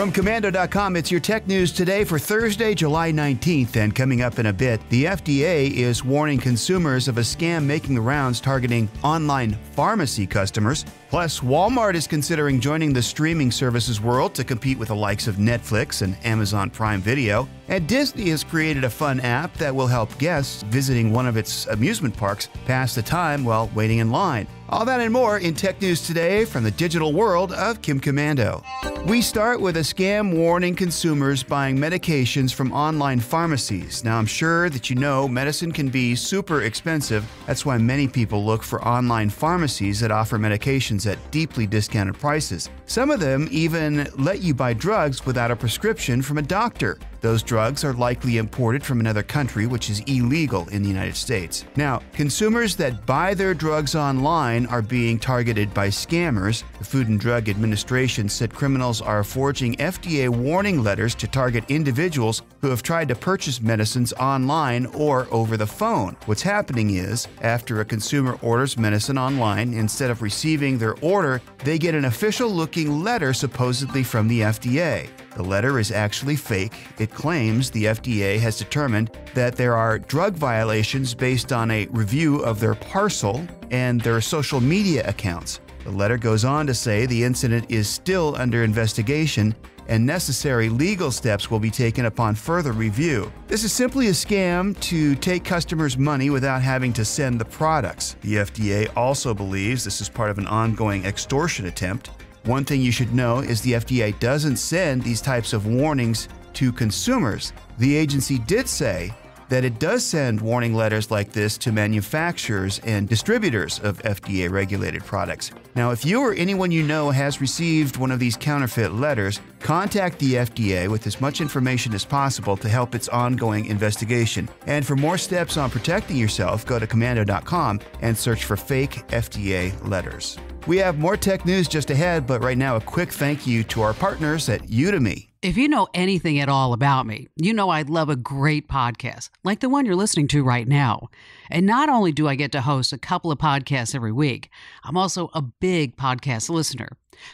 From Komando.com, it's your tech news today for Thursday, July 19th. And coming up in a bit, the FDA is warning consumers of a scam making the rounds targeting online pharmacy customers. Plus, Walmart is considering joining the streaming services world to compete with the likes of Netflix and Amazon Prime Video. And Disney has created a fun app that will help guests visiting one of its amusement parks pass the time while waiting in line. All that and more in Tech News Today from the digital world of Kim Komando. We start with a scam warning consumers buying medications from online pharmacies. Now, I'm sure that you know medicine can be super expensive. That's why many people look for online pharmacies that offer medications at deeply discounted prices. Some of them even let you buy drugs without a prescription from a doctor. Those drugs are likely imported from another country, which is illegal in the United States. Now, consumers that buy their drugs online are being targeted by scammers. The Food and Drug Administration said criminals are forging FDA warning letters to target individuals who have tried to purchase medicines online or over the phone. What's happening is, after a consumer orders medicine online, instead of receiving their order, they get an official-looking letter supposedly from the FDA. The letter is actually fake. It claims the FDA has determined that there are drug violations based on a review of their parcel and their social media accounts. The letter goes on to say the incident is still under investigation and necessary legal steps will be taken upon further review. This is simply a scam to take customers' money without having to send the products. The FDA also believes this is part of an ongoing extortion attempt. One thing you should know is the FDA doesn't send these types of warnings to consumers. The agency did say that it does send warning letters like this to manufacturers and distributors of FDA-regulated products. Now, if you or anyone you know has received one of these counterfeit letters, contact the FDA with as much information as possible to help its ongoing investigation. And for more steps on protecting yourself, go to Komando.com and search for fake FDA letters. We have more tech news just ahead, but right now a quick thank you to our partners at Udemy. If you know anything at all about me, you know I'd love a great podcast, like the one you're listening to right now. And not only do I get to host a couple of podcasts every week, I'm also a big podcast listener.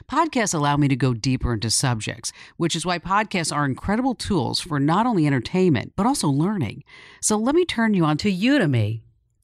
Podcasts allow me to go deeper into subjects, which is why podcasts are incredible tools for not only entertainment, but also learning. So let me turn you on to Udemy.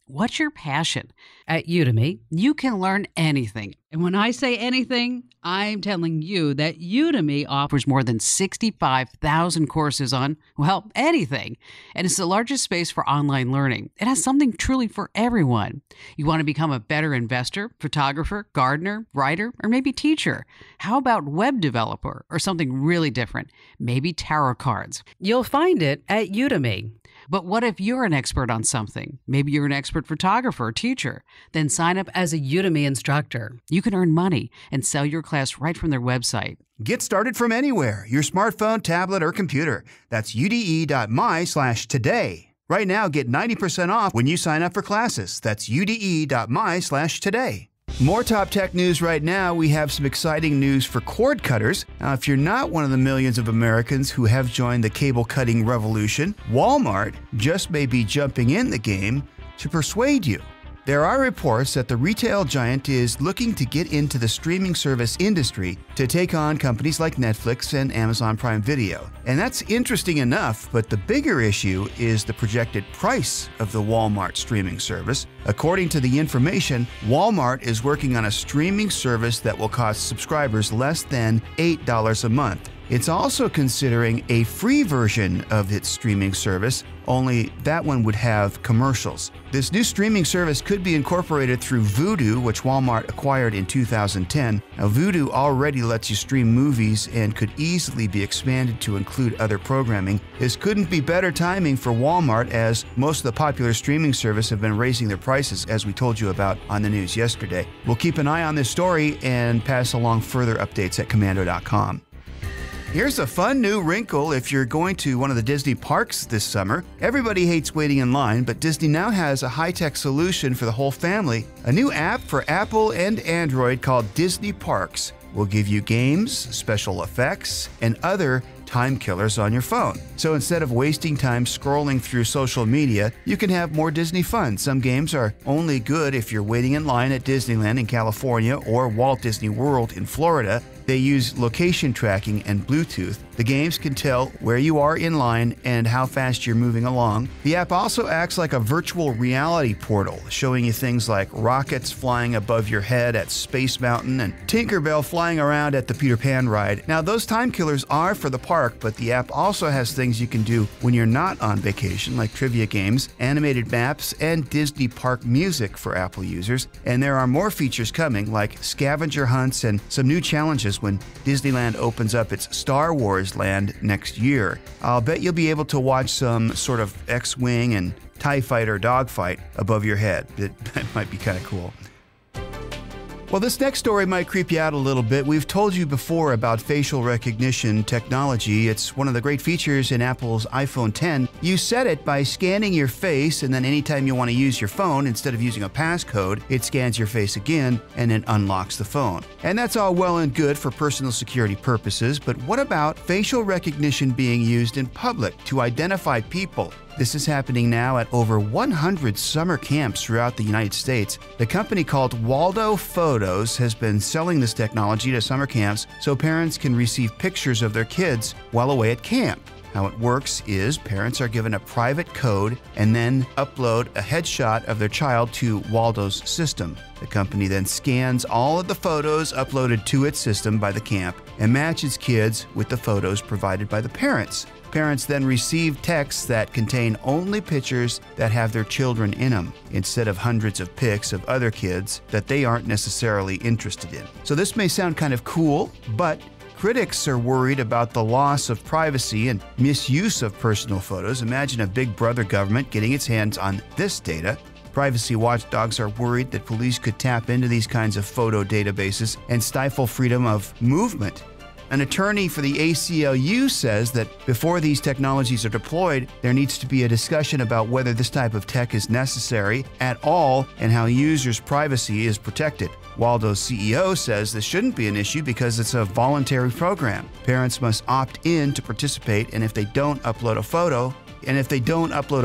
What's your passion? At Udemy, you can learn anything. And when I say anything, I'm telling you that Udemy offers more than 65,000 courses on, well, anything. And it's the largest space for online learning. It has something truly for everyone. You want to become a better investor, photographer, gardener, writer, or maybe teacher? How about web developer or something really different? Maybe tarot cards. You'll find it at Udemy. But what if you're an expert on something? Maybe you're an expert photographer or teacher. Then sign up as a Udemy instructor. You can earn money and sell your class right from their website. Get started from anywhere, your smartphone, tablet, or computer. That's ude.my/today. Right now, get 90% off when you sign up for classes. That's ude.my/today. More top tech news right now. We have some exciting news for cord cutters. Now, if you're not one of the millions of Americans who have joined the cable cutting revolution, Walmart just may be jumping in the game to persuade you. There are reports that the retail giant is looking to get into the streaming service industry to take on companies like Netflix and Amazon Prime Video. And that's interesting enough, but the bigger issue is the projected price of the Walmart streaming service. According to the information, Walmart is working on a streaming service that will cost subscribers less than $8 a month. It's also considering a free version of its streaming service, only that one would have commercials. This new streaming service could be incorporated through Vudu, which Walmart acquired in 2010. Now, Vudu already lets you stream movies and could easily be expanded to include other programming. This couldn't be better timing for Walmart, as most of the popular streaming services have been raising their prices, as we told you about on the news yesterday. We'll keep an eye on this story and pass along further updates at Komando.com. Here's a fun new wrinkle if you're going to one of the Disney parks this summer. Everybody hates waiting in line, but Disney now has a high-tech solution for the whole family. A new app for Apple and Android called Disney Parks will give you games, special effects, and other time killers on your phone. So instead of wasting time scrolling through social media, you can have more Disney fun. Some games are only good if you're waiting in line at Disneyland in California or Walt Disney World in Florida. They use location tracking and Bluetooth. The games can tell where you are in line and how fast you're moving along. The app also acts like a virtual reality portal, showing you things like rockets flying above your head at Space Mountain and Tinkerbell flying around at the Peter Pan ride. Now, those time killers are for the park, but the app also has things you can do when you're not on vacation, like trivia games, animated maps, and Disney Park music for Apple users. And there are more features coming, like scavenger hunts and some new challenges when Disneyland opens up its Star Wars land next year. I'll bet you'll be able to watch some sort of X-Wing and TIE fighter dogfight above your head. That might be kind of cool. Well, this next story might creep you out a little bit. We've told you before about facial recognition technology. It's one of the great features in Apple's iPhone X. You set it by scanning your face, and then anytime you want to use your phone, instead of using a passcode, it scans your face again and then unlocks the phone. And that's all well and good for personal security purposes, but what about facial recognition being used in public to identify people? This is happening now at over 100 summer camps throughout the United States. The company called Waldo Photos has been selling this technology to summer camps so parents can receive pictures of their kids while away at camp. How it works is parents are given a private code and then upload a headshot of their child to Waldo's system. The company then scans all of the photos uploaded to its system by the camp and matches kids with the photos provided by the parents. Parents then receive texts that contain only pictures that have their children in them, instead of hundreds of pics of other kids that they aren't necessarily interested in. So this may sound kind of cool, but critics are worried about the loss of privacy and misuse of personal photos. Imagine a big brother government getting its hands on this data. Privacy watchdogs are worried that police could tap into these kinds of photo databases and stifle freedom of movement. An attorney for the ACLU says that before these technologies are deployed, there needs to be a discussion about whether this type of tech is necessary at all and how users' privacy is protected. Waldo's CEO says this shouldn't be an issue because it's a voluntary program. Parents must opt in to participate, and if they don't upload a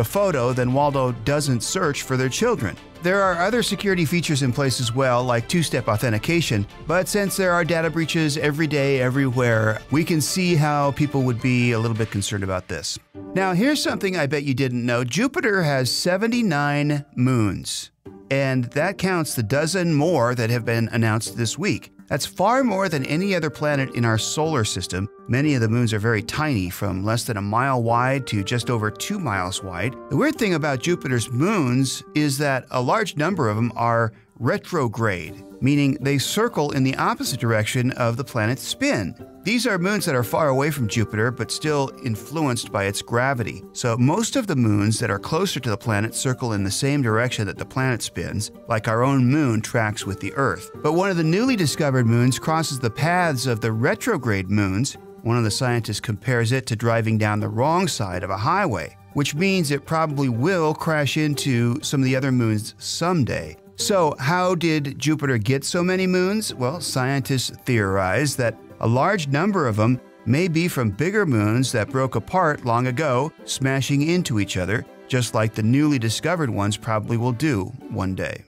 photo, then Waldo doesn't search for their children. There are other security features in place as well, like two-step authentication, but since there are data breaches every day, everywhere, we can see how people would be a little bit concerned about this. Now, here's something I bet you didn't know. Jupiter has 79 moons, and that counts the dozen more that have been announced this week. That's far more than any other planet in our solar system. Many of the moons are very tiny, from less than a mile wide to just over 2 miles wide. The weird thing about Jupiter's moons is that a large number of them are retrograde, meaning they circle in the opposite direction of the planet's spin. These are moons that are far away from Jupiter but still influenced by its gravity. So most of the moons that are closer to the planet circle in the same direction that the planet spins, like our own moon tracks with the Earth. But one of the newly discovered moons crosses the paths of the retrograde moons. One of the scientists compares it to driving down the wrong side of a highway, which means it probably will crash into some of the other moons someday. So how did Jupiter get so many moons? Well, scientists theorize that a large number of them may be from bigger moons that broke apart long ago, smashing into each other, just like the newly discovered ones probably will do one day.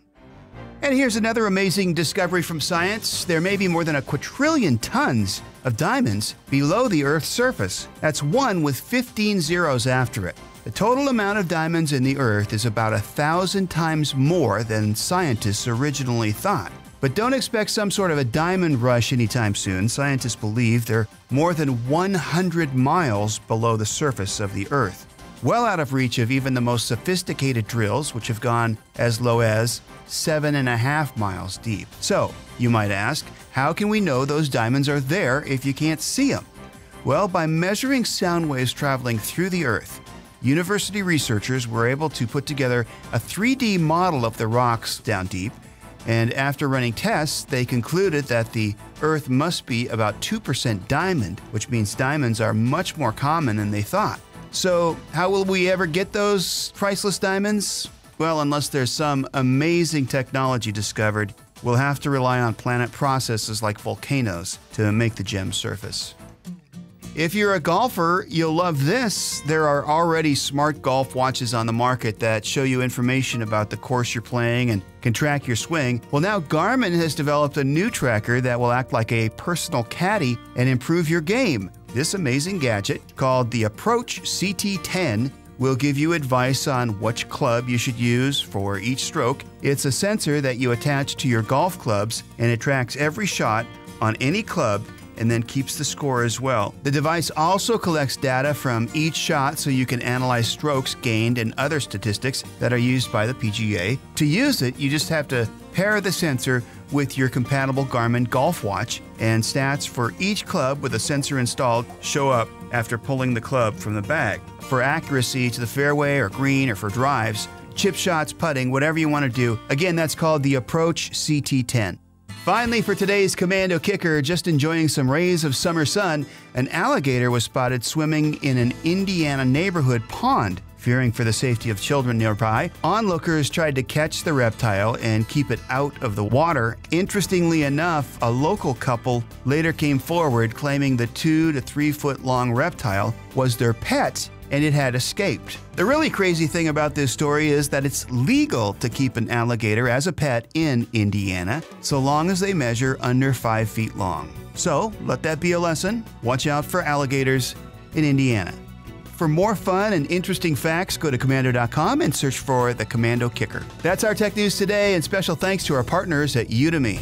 And here's another amazing discovery from science. There may be more than 1 quadrillion tons of diamonds below the Earth's surface. That's 1 with 15 zeros after it. The total amount of diamonds in the Earth is about 1,000 times more than scientists originally thought. But don't expect some sort of a diamond rush anytime soon. Scientists believe they're more than 100 miles below the surface of the Earth, well out of reach of even the most sophisticated drills, which have gone as low as 7.5 miles deep. So, you might ask, how can we know those diamonds are there if you can't see them? Well, by measuring sound waves traveling through the Earth. University researchers were able to put together a 3D model of the rocks down deep, and after running tests, they concluded that the Earth must be about 2% diamond, which means diamonds are much more common than they thought. So, how will we ever get those priceless diamonds? Well, unless there's some amazing technology discovered, we'll have to rely on planet processes like volcanoes to make the gems surface. If you're a golfer, you'll love this. There are already smart golf watches on the market that show you information about the course you're playing and can track your swing. Well, now Garmin has developed a new tracker that will act like a personal caddy and improve your game. This amazing gadget, called the Approach CT10, will give you advice on which club you should use for each stroke. It's a sensor that you attach to your golf clubs, and it tracks every shot on any club and then keeps the score as well. The device also collects data from each shot so you can analyze strokes gained and other statistics that are used by the PGA. To use it, you just have to pair the sensor with your compatible Garmin golf watch, and stats for each club with a sensor installed show up after pulling the club from the bag. For accuracy to the fairway or green, or for drives, chip shots, putting, whatever you want to do, again, that's called the Approach CT10. Finally, for today's Komando Kicker, just enjoying some rays of summer sun, an alligator was spotted swimming in an Indiana neighborhood pond. Fearing for the safety of children nearby, onlookers tried to catch the reptile and keep it out of the water. Interestingly enough, a local couple later came forward claiming the 2 to 3 foot long reptile was their pet and it had escaped. The really crazy thing about this story is that it's legal to keep an alligator as a pet in Indiana, so long as they measure under 5 feet long. So let that be a lesson. Watch out for alligators in Indiana. For more fun and interesting facts, go to Komando.com and search for the Komando Kicker. That's our tech news today, and special thanks to our partners at Udemy.